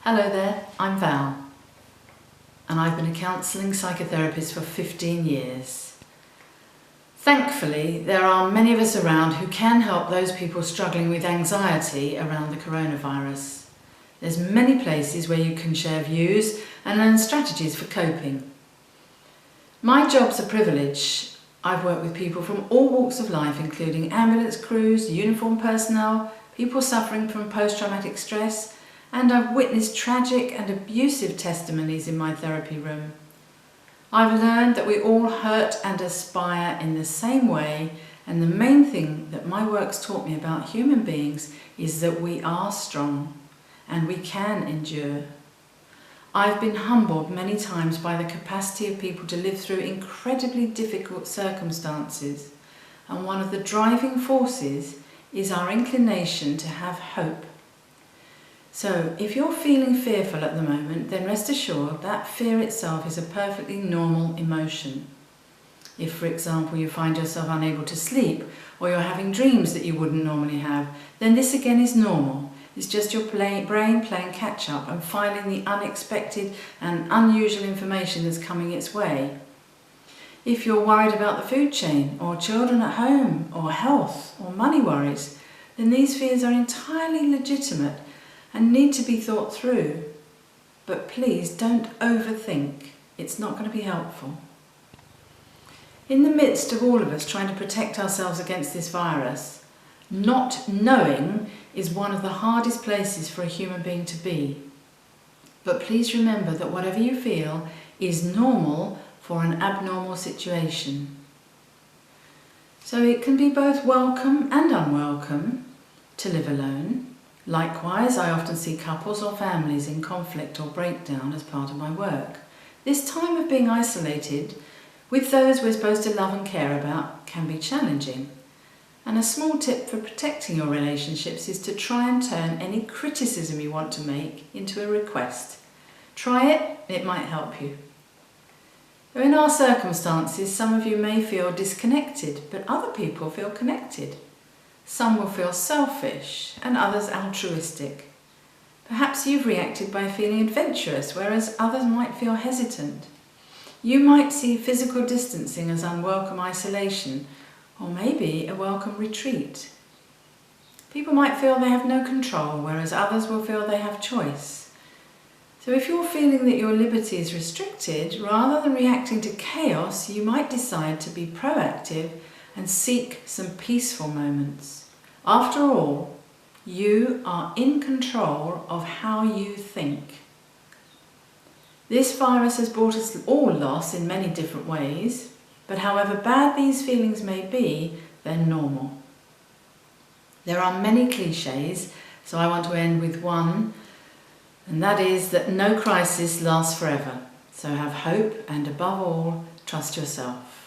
Hello there, I'm Val, and I've been a counselling psychotherapist for 15 years. Thankfully, there are many of us around who can help those people struggling with anxiety around the coronavirus. There's many places where you can share views and learn strategies for coping. My job's a privilege. I've worked with people from all walks of life, including ambulance crews, uniformed personnel, people suffering from post-traumatic stress, and I've witnessed tragic and abusive testimonies in my therapy room. I've learned that we all hurt and aspire in the same way, and the main thing that my work's taught me about human beings is that we are strong and we can endure. I've been humbled many times by the capacity of people to live through incredibly difficult circumstances, and one of the driving forces is our inclination to have hope. So, if you're feeling fearful at the moment, then rest assured that fear itself is a perfectly normal emotion. If, for example, you find yourself unable to sleep, or you're having dreams that you wouldn't normally have, then this again is normal. It's just your brain playing catch up and filing the unexpected and unusual information that's coming its way. If you're worried about the food chain, or children at home, or health, or money worries, then these fears are entirely legitimate and need to be thought through. But please don't overthink. It's not going to be helpful. In the midst of all of us trying to protect ourselves against this virus, not knowing is one of the hardest places for a human being to be. But please remember that whatever you feel is normal for an abnormal situation. So it can be both welcome and unwelcome to live alone. Likewise, I often see couples or families in conflict or breakdown as part of my work. This time of being isolated with those we're supposed to love and care about can be challenging. And a small tip for protecting your relationships is to try and turn any criticism you want to make into a request. Try it, it might help you. In our circumstances, some of you may feel disconnected, but other people feel connected. Some will feel selfish and others altruistic. Perhaps you've reacted by feeling adventurous, whereas others might feel hesitant. You might see physical distancing as unwelcome isolation, or maybe a welcome retreat. People might feel they have no control, whereas others will feel they have choice. So if you're feeling that your liberty is restricted, rather than reacting to chaos, you might decide to be proactive and seek some peaceful moments. After all, you are in control of how you think. This virus has brought us all loss in many different ways, but however bad these feelings may be, they're normal. There are many cliches, so I want to end with one, and that is that no crisis lasts forever. So have hope and above all, trust yourself.